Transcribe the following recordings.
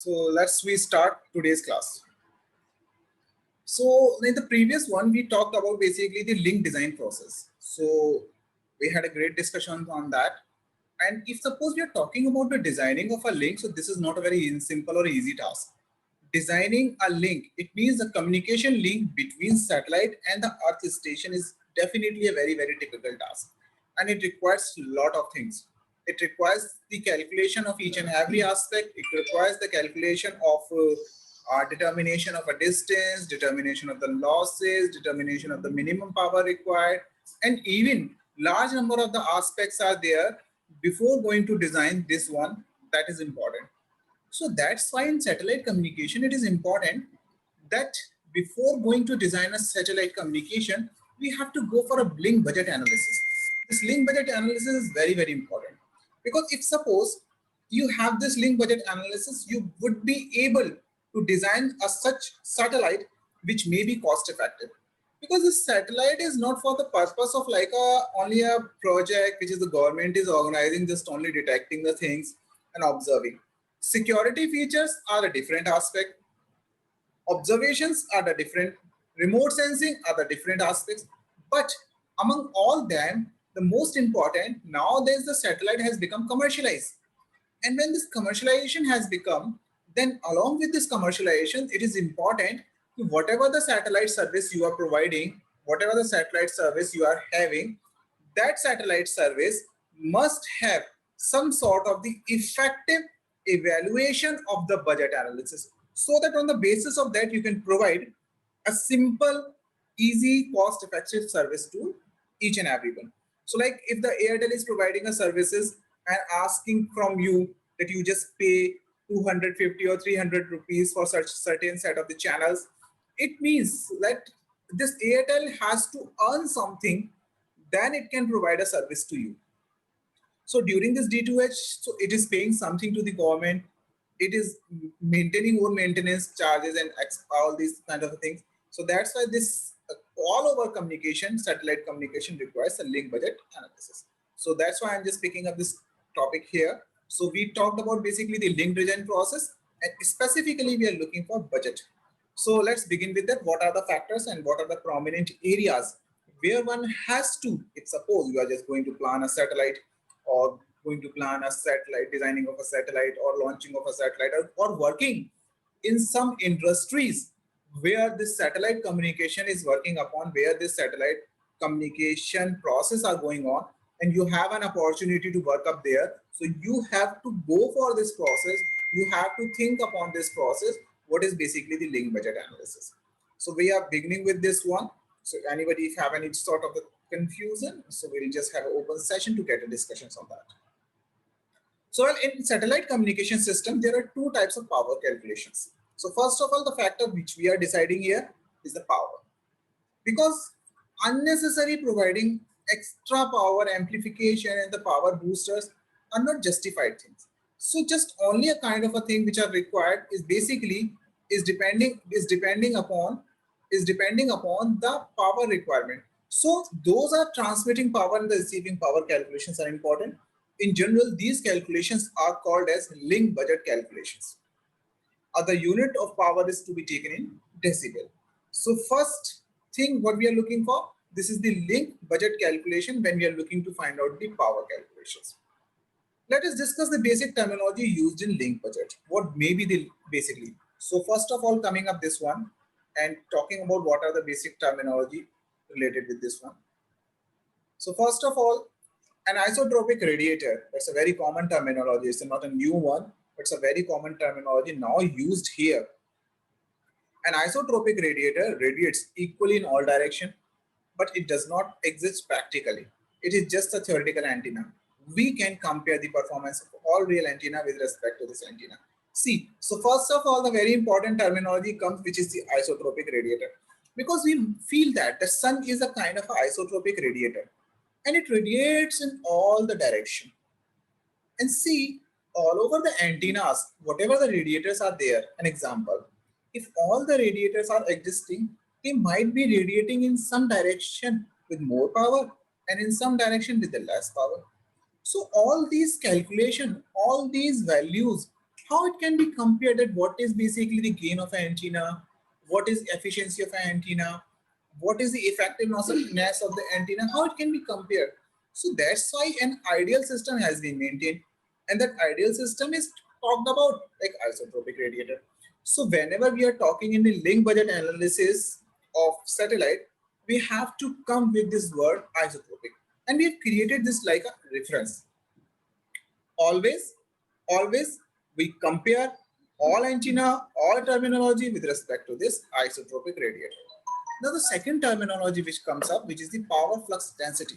So we start today's class. So in the previous one, we talked about basically the link design process. So we had a great discussion on that. And if suppose we are talking about the designing of a link, so this is not a very simple or easy task. Designing a link, it means the communication link between satellite and the Earth station is definitely a very difficult task. And it requires a lot of things. It requires the calculation of each and every aspect. It requires the calculation of determination of a distance, determination of the losses, determination of the minimum power required, and even large number of the aspects are there before going to design this one. That is important. So that's why in satellite communication, it is important that before going to design a satellite communication, we have to go for a link budget analysis. This link budget analysis is very important, because if suppose you have this link budget analysis, you would be able to design a such satellite which may be cost effective. Because this satellite is not for the purpose of like only a project which is the government is organizing, just only detecting the things and observing. Security features are a different aspect. Observations are the different. Remote sensing are the different aspects. But among all them, the most important, nowadays the satellite has become commercialized. And when this commercialization has become, then along with this commercialization, it is important to whatever the satellite service you are providing, whatever the satellite service you are having, that satellite service must have some sort of the effective evaluation of the budget analysis, so that on the basis of that you can provide a simple, easy, cost effective service to each and everyone. So like if the Airtel is providing a services and asking from you that you just pay 250 or 300 rupees for such certain set of the channels, it means that this Airtel has to earn something, then it can provide a service to you. So during this D2H, so it is paying something to the government. It is maintaining own maintenance charges and all these kind of things. So that's why this all over communication, satellite communication requires a link budget analysis. So that's why I'm just picking up this topic here. So we talked about basically the link design process, and specifically we are looking for budget. So let's begin with that. What are the factors and what are the prominent areas where one has to, if suppose you are just going to plan a satellite or going to plan a satellite, designing of a satellite or launching of a satellite, or working in some industries where this satellite communication is working upon, where this satellite communication process are going on, and you have an opportunity to work up there. So you have to go for this process. You have to think upon this process. What is basically the link budget analysis? So we are beginning with this one. So anybody if have any sort of a confusion, so we'll just have an open session to get a discussions on that. So in satellite communication system, there are two types of power calculations. So first of all, the factor which we are deciding here is the power, because unnecessary providing extra power amplification and the power boosters are not justified things. So just only a kind of a thing which are required is basically is depending upon the power requirement. So those are transmitting power and the receiving power calculations are important. In general, these calculations are called as link budget calculations. The unit of power is to be taken in decibel. So first thing what we are looking for, this is the link budget calculation when we are looking to find out the power calculations. Let us discuss the basic terminology used in link budget. What may be the basically. So first of all, coming up this one and talking about what are the basic terminology related with this one. So first of all, an isotropic radiator, that's a very common terminology. It's not a new one, but it's a very common terminology now used here. An isotropic radiator radiates equally in all directions, but it does not exist practically. It is just a theoretical antenna. We can compare the performance of all real antenna with respect to this antenna. See, so first of all, the very important terminology comes, which is the isotropic radiator, because we feel that the sun is a kind of isotropic radiator, and it radiates in all the direction. And see, all over the antennas, whatever the radiators are there, an example, if all the radiators are existing, they might be radiating in some direction with more power and in some direction with the less power. So all these calculation, all these values, how it can be compared, that what is basically the gain of an antenna, what is efficiency of an antenna, what is the effectiveness of the antenna, how it can be compared. So that's why an ideal system has been maintained, and that ideal system is talked about like isotropic radiator. So whenever we are talking in the link budget analysis of satellite, we have to come with this word isotropic, and we have created this like a reference. Always we compare all antenna, all terminology with respect to this isotropic radiator. Now the second terminology which comes up, which is the power flux density.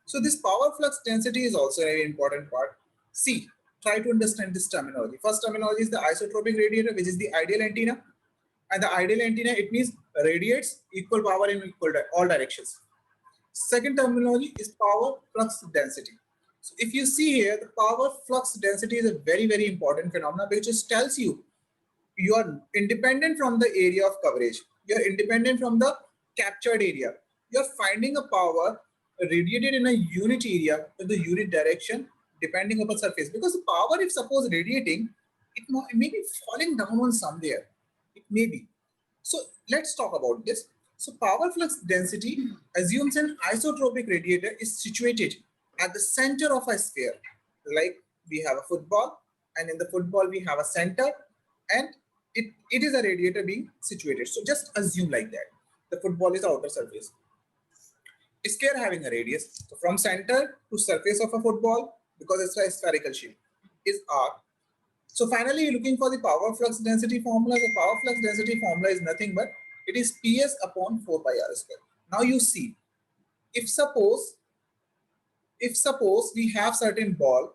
So this power flux density is also a very important part. See, try to understand this terminology. First terminology is the isotropic radiator, which is the ideal antenna. And the ideal antenna, it means radiates equal power in all directions. Second terminology is power flux density. So if you see here, the power flux density is a very, very important phenomenon, which just tells you you are independent from the area of coverage. You are independent from the captured area. You are finding a power radiated in a unit area in the unit direction depending upon surface. Because the power, if suppose radiating, it may be falling down on somewhere. It may be. So let's talk about this. So power flux density assumes an isotropic radiator is situated at the center of a sphere. Like we have a football, and in the football we have a center, and it is a radiator being situated. So just assume like that. The football is the outer surface. Sphere having a radius. So from center to surface of a football, because it's a spherical shape, is R. So finally, you're looking for the power flux density formula. The power flux density formula is nothing but it is PS upon 4 pi R square. Now you see, if suppose we have certain ball,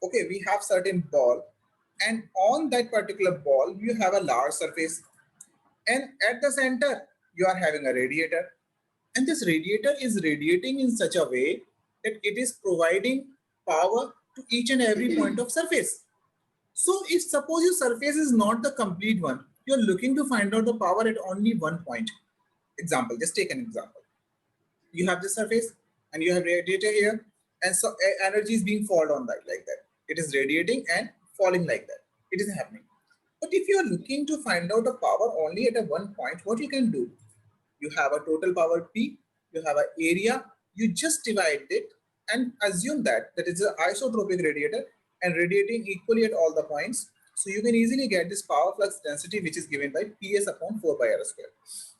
okay, we have certain ball, and on that particular ball, you have a large surface, and at the center, you are having a radiator, and this radiator is radiating in such a way that it is providing power to each and every point of surface. So if suppose your surface is not the complete one, you're looking to find out the power at only one point. Example, just take an example. You have this surface and you have radiator here, and so energy is being fallen on that like that. It is radiating and falling like that. It is happening. But if you are looking to find out the power only at a one point, what you can do? You have a total power P, you have an area, you just divide it and assume that is an isotropic radiator and radiating equally at all the points. So you can easily get this power flux density, which is given by PS upon 4 pi R square.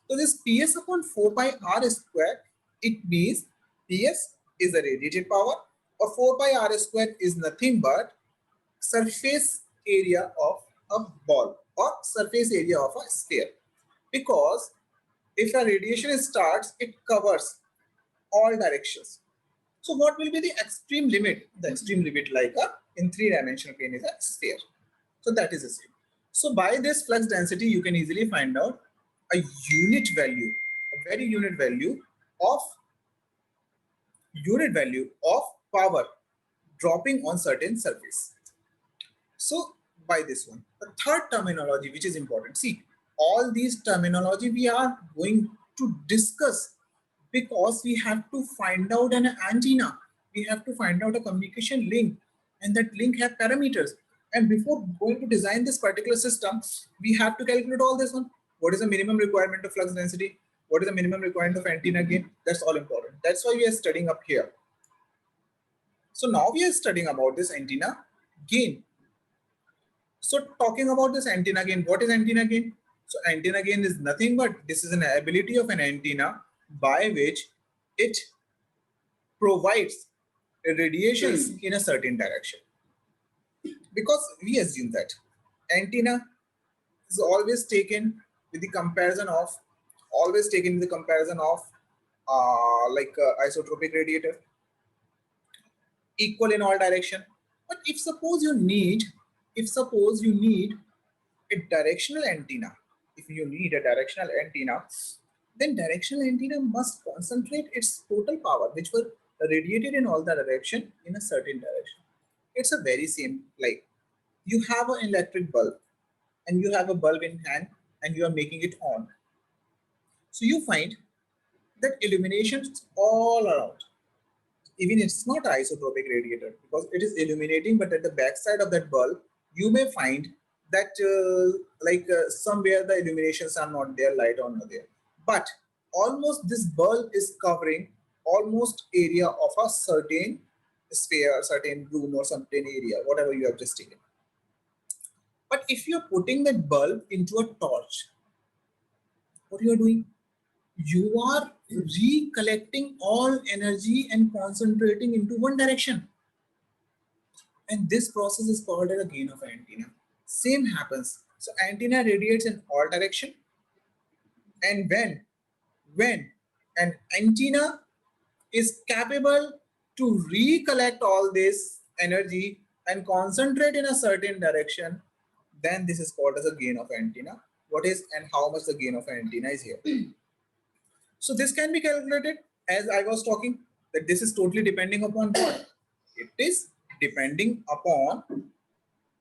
So this PS upon 4 pi R square, it means PS is the radiated power, or 4 pi R square is nothing but surface area of a ball or surface area of a sphere. Because if a radiation starts, it covers all directions. So what will be the extreme limit? The extreme limit, like in three-dimensional plane, is a sphere. So that is the same. So by this flux density, you can easily find out a unit value, a very unit value of power dropping on certain surface. So by this one, the third terminology, which is important. See, all these terminology we are going to discuss because we have to find out an antenna. We have to find out a communication link, and that link have parameters. And before going to design this particular system, we have to calculate all this one. What is the minimum requirement of flux density? What is the minimum requirement of antenna gain? That's all important. That's why we are studying up here. So now we are studying about this antenna gain. So talking about this antenna gain, what is antenna gain? So antenna gain is nothing but this is an ability of an antenna by which it provides radiations in a certain direction. Because we assume that antenna is always taken with the comparison of isotropic radiator, equal in all direction. But if suppose you need a directional antenna, then directional antenna must concentrate its total power, which were radiated in all the direction, in a certain direction. It's a very same, like you have an electric bulb and you have a bulb in hand and you are making it on. So you find that illumination is all around. Even it's not isotropic radiator because it is illuminating, but at the back side of that bulb, you may find that somewhere the illuminations are not there, light are not there, but almost this bulb is covering almost area of a certain sphere, certain room or certain area, whatever you have just taken. But if you're putting that bulb into a torch, what you are doing? You are recollecting all energy and concentrating into one direction. And this process is called as a gain of antenna. Same happens. So antenna radiates in all direction. And when an antenna is capable to recollect all this energy and concentrate in a certain direction, then this is called as a gain of antenna. What is and how much the gain of antenna is here. So this can be calculated as I was talking, that this is totally depending upon what? It is depending upon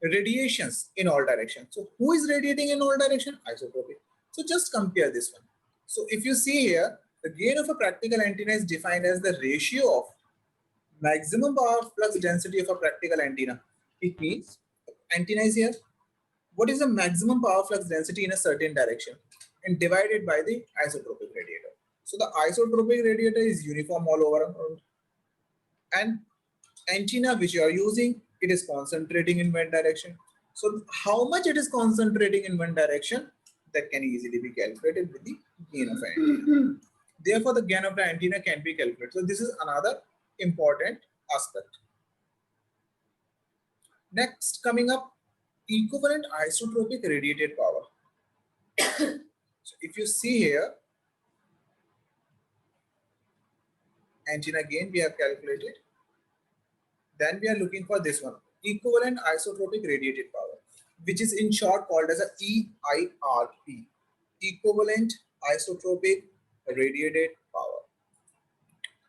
radiations in all directions. So who is radiating in all direction? Isotropic. So just compare this one. So if you see here, the gain of a practical antenna is defined as the ratio of maximum power flux density of a practical antenna. It means antenna is here. What is the maximum power flux density in a certain direction? And divided by the isotropic radiator. So the isotropic radiator is uniform all over. And antenna which you are using, it is concentrating in one direction. So how much it is concentrating in one direction, that can easily be calculated with the gain of antenna. Therefore, the gain of the antenna can be calculated. So this is another important aspect. Next, coming up, equivalent isotropic radiated power. So if you see here, antenna gain we have calculated. Then we are looking for this one, equivalent isotropic radiated power, which is in short called as a EIRP, equivalent isotropic radiated power.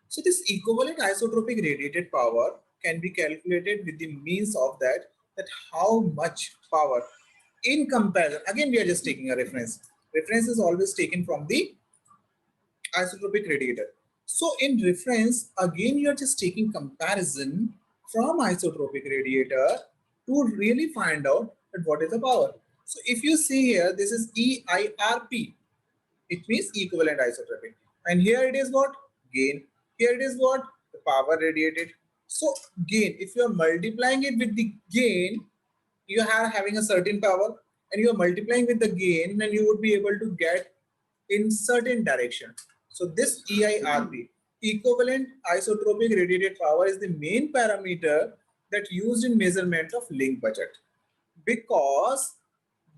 So this equivalent isotropic radiated power can be calculated with the means of that how much power in comparison. Again, we are just taking a reference. Reference is always taken from the isotropic radiator. So in reference, again, you are just taking comparison from isotropic radiator to really find out that what is the power. So if you see here, this is EIRP. It means equivalent isotropic. And here it is what? Gain. Here it is what? The power radiated. So gain, if you are multiplying it with the gain, you are having a certain power and you are multiplying with the gain, then you would be able to get in certain direction. So this EIRP, equivalent isotropic radiated power, is the main parameter that used in measurement of link budget, because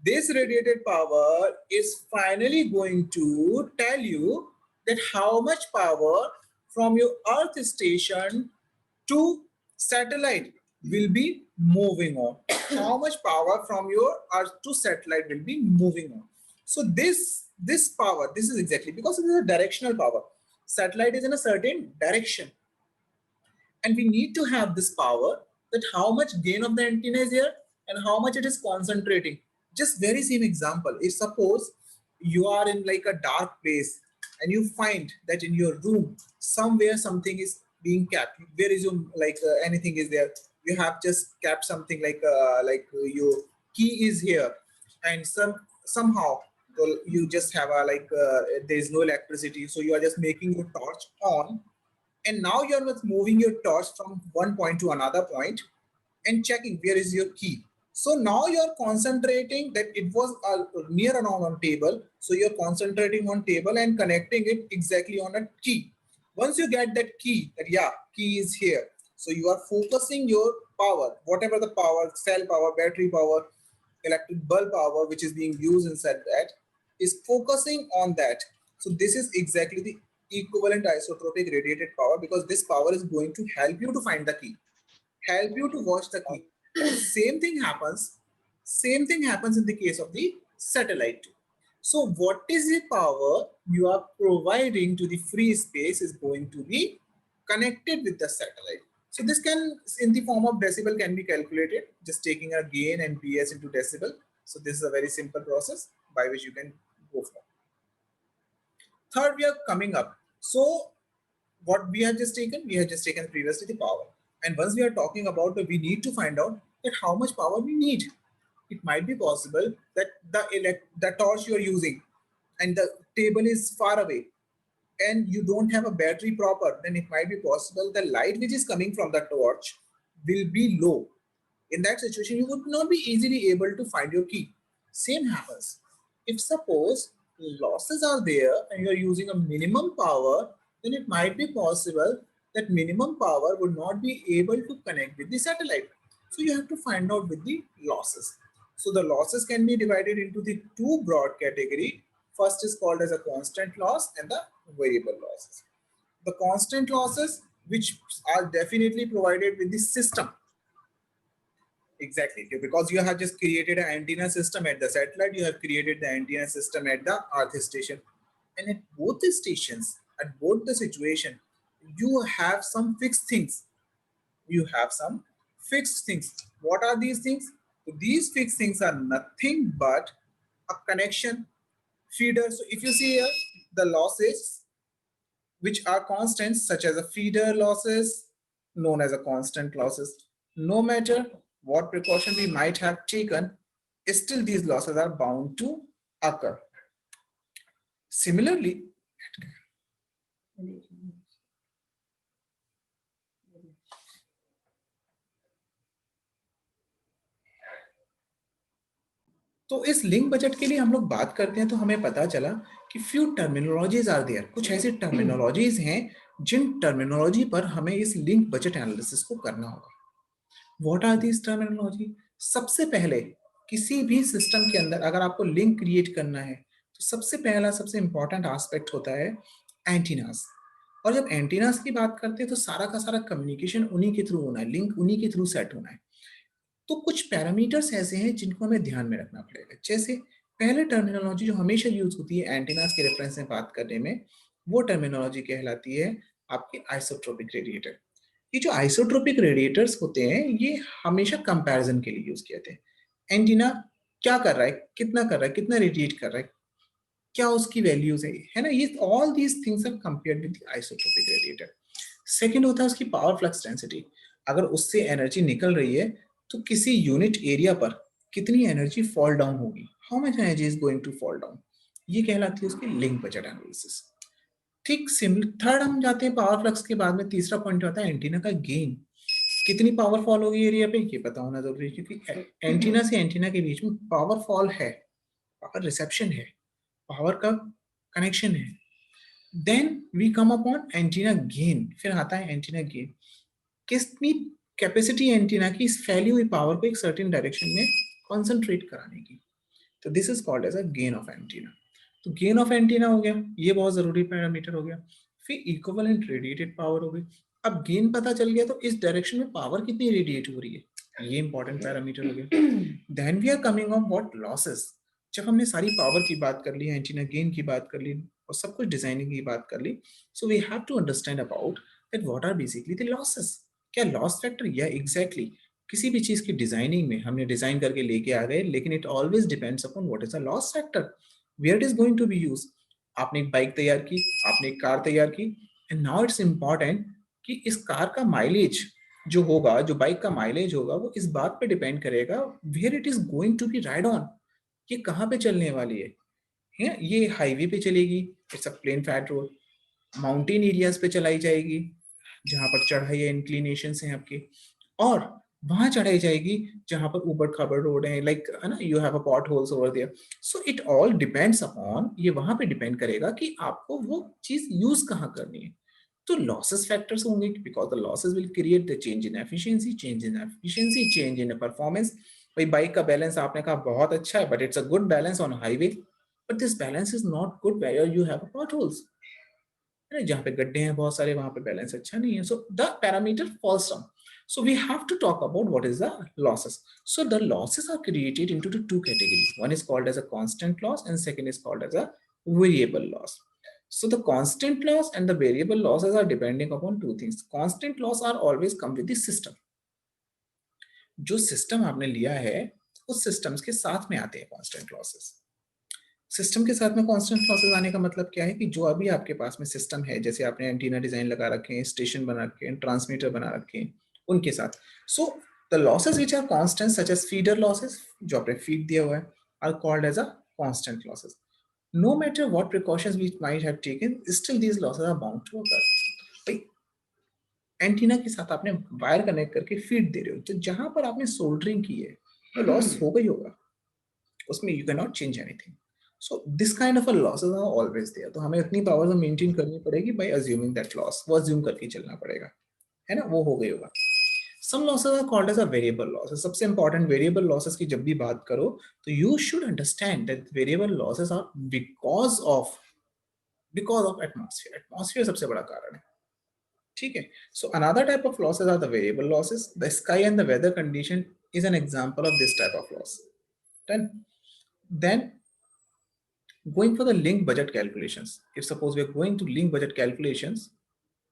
this radiated power is finally going to tell you that how much power from your earth station to satellite will be moving on. How much power from your earth to satellite will be moving on. So this power, this is exactly because it is a directional power. Satellite is in a certain direction. And we need to have this power, that how much gain of the antenna is here and how much it is concentrating. Just very same example. If suppose you are in like a dark place and you find that in your room somewhere something is being kept. Where is your anything is there? You have just kept something like your key is here, and somehow you just have a there is no electricity, so you are just making your torch on, and now you are moving your torch from one point to another point and checking where is your key. So now you are concentrating that it was near around on table. So you're concentrating on table and connecting it exactly on a key. Once you get that key, that yeah, key is here. So you are focusing your power, whatever the power, cell power, battery power, electric bulb power, which is being used inside that, is focusing on that. So this is exactly the equivalent isotropic radiated power, because this power is going to help you to find the key, help you to watch the key. Same thing happens in the case of the satellite too. So what is the power you are providing to the free space is going to be connected with the satellite. So this can, in the form of decibel, can be calculated, just taking a gain and PS into decibel. So this is a very simple process by which you can go for. Third, we are coming up. So what we have just taken previously the power. And once we are talking about we need to find out that how much power we need. It might be possible that the torch you are using and the table is far away and you don't have a battery proper, then it might be possible the light which is coming from the torch will be low. In that situation, you would not be easily able to find your key. Same happens. If suppose losses are there and you are using a minimum power, then it might be possible that minimum power would not be able to connect with the satellite. So you have to find out with the losses. So the losses can be divided into the two broad category. First is called as a constant loss and the variable losses. The constant losses, which are definitely provided with the system. Exactly, because you have just created an antenna system at the satellite, you have created the antenna system at the earth station. And at both the stations, at both the situation, you have some fixed things. You have some fixed things. What are these things? So these fixed things are nothing but a connection, feeder. So if you see here, the losses which are constants such as a feeder losses known as a constant losses. No matter what precaution we might have taken, still these losses are bound to occur. Similarly, तो इस link budget के लिए हम लोग बात करते हैं तो हमें पता चला कि फ्यू टर्मिनोलॉजीज आर देयर, कुछ ऐसी टर्मिनोलॉजीज हैं जिन टर्मिनोलॉजी पर हमें इस लिंक बजट एनालिसिस को करना होगा. What are this terminology? सबसे पहले किसी भी सिस्टम के अंदर अगर आपको लिंक क्रिएट करना है तो सबसे पहला सबसे इंपॉर्टेंट एस्पेक्ट होता है एंटीनास. और जब एंटीनास की बात करते हैं तो सारा का सारा कम्युनिकेशन उन्हीं के थ्रू होना है, लिंक उन्हीं के थ्रू सेट होना है. तो कुछ पैरामीटर्स ऐसे हैं जिनको हमें ध्यान में रखना पड़ेगा. जैसे पहले टर्मिनोलॉजी जो हमेशा यूज होती है एंटीनास के रेफरेंस में बात करने में, वो टर्मिनोलॉजी कहलाती है आपके आइसोट्रोपिक रेडिएटर. ये जो आइसोट्रोपिक रेडिएटर्स होते हैं ये हमेशा कंपैरिजन के लिए यूज किए थे. एंटीना क्या कर रहा है, कितना कर रहा है, कितना रेडिएट कर रहा है, क्या उसकी वैल्यूज है ना, ये all these things are compared with isotropic radiator. Second होता है उसकी पावर फ्लक्स डेंसिटी. अगर उससे एनर्जी निकल रही है तो किसी यूनिट एरिया पर कितनी एनर्जी फॉल डाउन होगी, how much energy is going to fall down, ये कहलाती है उसकी लिंक बजट एनालिसिस. ठीक सिमिलर थर्ड हम जाते हैं पावर फ्लक्स के बाद में, तीसरा पॉइंट आता है एंटीना का गेन. कितनी पावर फॉल होगी एरिया पे, ये पता होना जरूरी है क्योंकि एंटीना से एंटीना के बीच में पावर फॉल है, पावर रिसेप्शन है, पावर का कनेक्शन है. Then we come upon antenna gain. फिर आता है एंटीना गेन, कितनी कैपेसिटी एंटीना की इस फैली हुई पावर को एक सर्टेन डायरेक्शन में कॉन्सेंट्रेट कराने की. तो this is called as a gain of antenna. तो गेन ऑफ एंटीना हो गया, ये बहुत जरूरी पैरामीटर हो गया. फिर इक्विवेलेंट रेडिएटेड पावर हो गई. अब गेन पता चल गया तो इस डायरेक्शन में पावर कितनी रेडिएट हो रही है, ये इंपॉर्टेंट पैरामीटर हो गया. Then we are coming on what losses. जब हमने सारी पावर की बात कर ली, एंटीना गेन की बात कर ली और सब कुछ डिजाइनिंग की बात कर ली, so we have to understand about that what are basically the losses. क्या लॉस फैक्टर, या एग्जैक्टली किसी भी चीज की डिजाइनिंग में हमने डिजाइन करके लेके आ गए, लेकिन it always depends upon what is the loss factor, where it is going to be use. आपने एक बाइक तैयार की, आपने एक कार तैयार की, एंड नाउ इट्स इंपॉर्टेंट कि इस कार का माइलेज जो होगा, जो बाइक का माइलेज होगा, वो इस बात पे डिपेंड करेगा where it is going to be ride on, ये कहाँ पे चलने वाली है. ये हाईवे पे चलेगी, it's a plain flat road, mountain areas पे चलाई जाएगी जहां पर चढ़ाई या इंक्लिनेशन हैं आपके, और वहां चढ़ाई जाएगी जहां पर ऊबड़ खाबड़ रोड है, लाइक है ना, you have a pot holes over there. So it all depends upon, ये वहां पे डिपेंड करेगा कि आपको वो चीज यूज कहाँ करनी है. तो लॉसेस फैक्टर्स होंगे because the losses will create the change in efficiency, change in performance. भाई बाइक का बैलेंस आपने कहा बहुत अच्छा है, but it's a good balance on highway, but this balance is not good where you have pot holes. जहाँ पे गड्ढे हैं बहुत सारे, वहां पे बैलेंस अच्छा नहीं है. So the parameter falls down. So we have to talk about what is the losses. So the losses are created into the two categories. One is called as a constant loss and second is called as a variable loss. So the constant loss and the variable losses are depending upon two things. Constant loss are always come with the system. जो system आपने लिया है उस systems के साथ में आते हैं constant losses. सिस्टम के साथ में कांस्टेंट लॉसेस आने का मतलब क्या है कि जो अभी आपके पास में सिस्टम है, जैसे आपने एंटीना डिजाइन लगा रखे हैं, स्टेशन बना रखे हैं, ट्रांसमीटर बना रखे हैं, उनके साथ. सो The losses which are constant such as feeder losses, जो आपने feed दिया हुआ है, are called as a constant losses. No matter what precautions we might have taken, still these losses are bound to occur. भाई antenna के साथ आपने wire connect करके फीड दे रहे हो, तो जहां पर आपने सोल्डरिंग की है तो लॉस होगा ही होगा, उसमें you can not change anything. So this kind of a losses are always there. तो हमें इतनी पावर मेंटेन करनी पड़ेगी बाय अज्यूमिंग दैट लॉस, वो अज्यूम करके चलना पड़ेगा, है ना, वो हो गई होगा. Some losses are called as a variable losses. सबसे important variable losses की जब भी बात करो तो you should understand that variable losses are because of atmosphere. Atmosphere सबसे बड़ा कारण है, ठीक है. So another type of losses are the variable losses. The sky and the weather condition is an example of this type of loss. Then going for the link budget calculations. If suppose we are going to link budget calculations,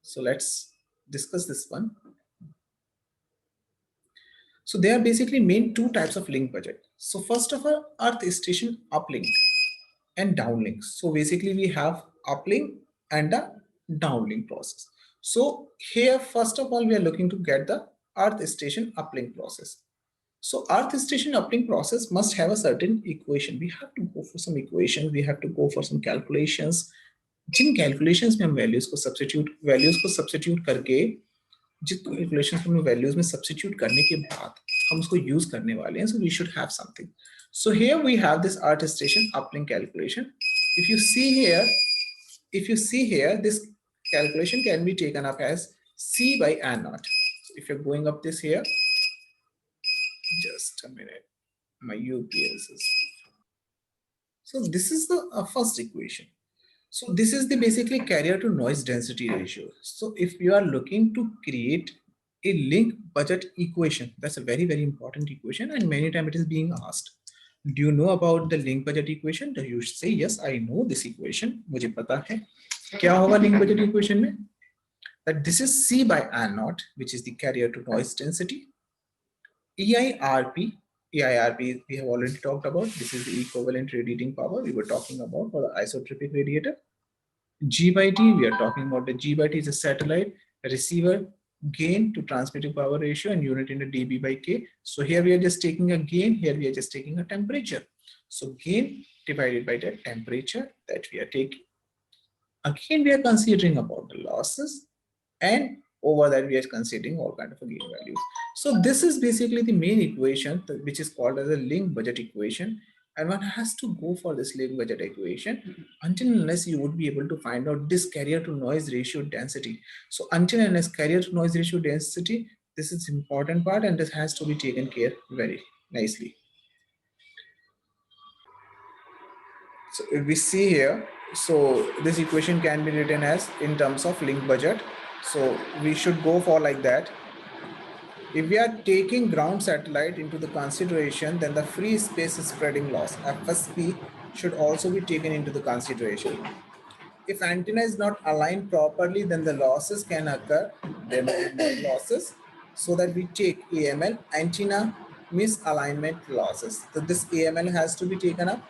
so let's discuss this one. So there are basically main two types of link budget. So first of all, earth station uplink and downlink. So basically we have uplink and a downlink process. So here, first of all, we are looking to get the earth station uplink process. So earth station uplink process must have a certain equation. We have to go for some equations. We have to go for some calculations. Jin calculations में हम values को substitute करके, जितने calculations हमने values में substitute करने के बाद हम उसको यूज करने वाले हैं, so we should have something. So here we have this earth station uplink calculation. If you see here this calculation can be taken up as C by N naught. So if you're going up this here, just a minute, my UPS is, so this is the first equation. So this is the basically carrier to noise density ratio. So if you are looking to create a link budget equation, that's a very, very important equation, and many times it is being asked, do you know about the link budget equation? Do you say, yes, I know this equation. मुझे पता है क्या होगा link budget equation में? That this is C by N naught, which is the carrier to noise density. EIRP we have already talked about. This is the equivalent radiating power we were talking about for the isotropic radiator. G by T, we are talking about the G by T is a satellite receiver gain to transmitting power ratio and unit into dB by K. So here we are just taking a gain, here we are just taking a temperature. So gain divided by the temperature that we are taking. Again, we are considering about the losses, and over that we are considering all kind of gain values. So this is basically the main equation, which is called as a link budget equation. And one has to go for this link budget equation until unless you would be able to find out this carrier to noise ratio density. So until unless carrier to noise ratio density, this is important part, and this has to be taken care very nicely. So if we see here, so this equation can be written as in terms of link budget. So we should go for like that. If we are taking ground satellite into the consideration, then the free space spreading loss, FSP, should also be taken into the consideration. If antenna is not aligned properly, then the losses can occur. There may be losses, so that we take AML, antenna misalignment losses. So this AML has to be taken up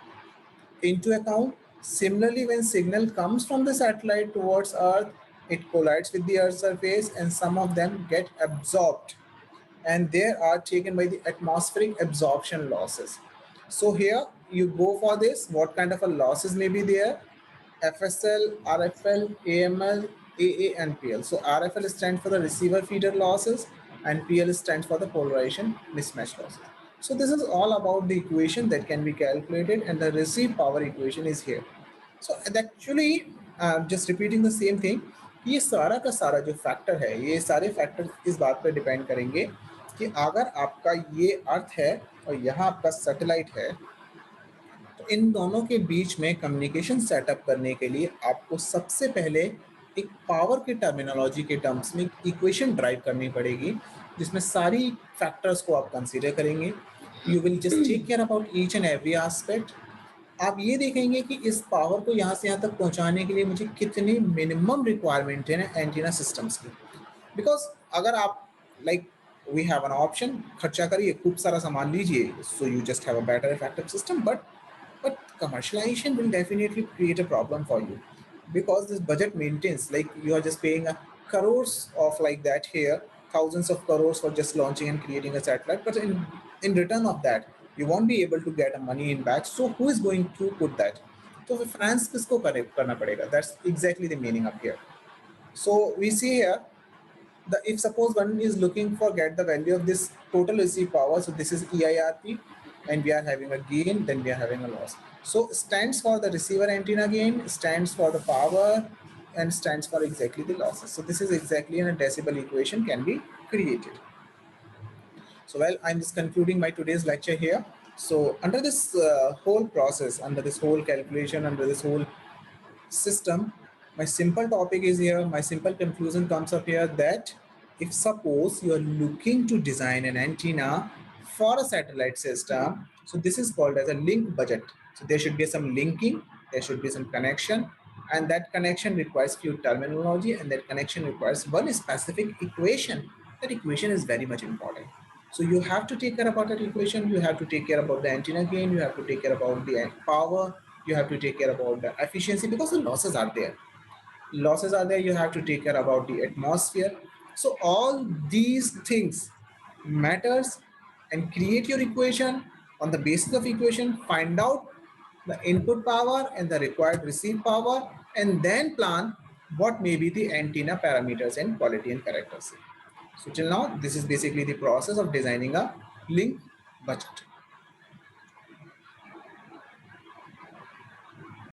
into account. Similarly, when signal comes from the satellite towards Earth, it collides with the Earth's surface, and some of them get absorbed, and they are taken by the atmospheric absorption losses. So here you go for this, what kind of a losses may be there? FSL, RFL, AML, AA, and PL. So RFL stands for the receiver feeder losses, and PL stands for the polarization mismatch losses. So this is all about the equation that can be calculated, and the receive power equation is here. So actually, just repeating the same thing, ये सारा का सारा जो factor है, ये सारे factor इस बात पर डिपेंड करेंगे कि अगर आपका ये अर्थ है और यहाँ आपका सैटेलाइट है, तो इन दोनों के बीच में कम्युनिकेशन सेटअप करने के लिए आपको सबसे पहले एक पावर की टर्मिनोलॉजी के टर्म्स में इक्वेशन ड्राइव करनी पड़ेगी, जिसमें सारी फैक्टर्स को आप कंसीडर करेंगे. You will just take care about each and every aspect. आप ये देखेंगे कि इस पावर को यहाँ से यहाँ तक पहुँचाने के लिए मुझे कितनी मिनिमम रिक्वायरमेंट है ना एंटीना सिस्टम्स की. बिकॉज अगर आप like we have an option, खर्चा करिए, खूब सारा सामान लीजिए, so you just have a better effective system, but commercialization will definitely create a problem for you, because this budget maintains, like you are just paying a crores of like that here, thousands of crores for just launching and creating a satellite, but in return of that, you won't be able to get money in back. So who is going to put that? So finance kisko karna padega? That's exactly the meaning up here. So we see here, if suppose one is looking for get the value of this total received power, so this is EIRP, and we are having a gain, then we are having a loss. So stands for the receiver antenna gain, stands for the power, and stands for exactly the losses. So this is exactly in a decibel equation can be created. So well, I'm just concluding my today's lecture here. So under this whole process, under this whole calculation, under this whole system, my simple topic is here, my simple conclusion comes up here, that if suppose you are looking to design an antenna for a satellite system, so this is called as a link budget. So there should be some linking, there should be some connection, and that connection requires few terminology, and that connection requires one specific equation. That equation is very much important. So you have to take care about that equation, you have to take care about the antenna gain, you have to take care about the power, you have to take care about the efficiency, because the losses are there. Losses are there, you have to take care about the atmosphere. So all these things matters, and create your equation. On the basis of equation, find out the input power and the required receive power, and then plan what may be the antenna parameters and quality and characteristics. So till now, this is basically the process of designing a link budget.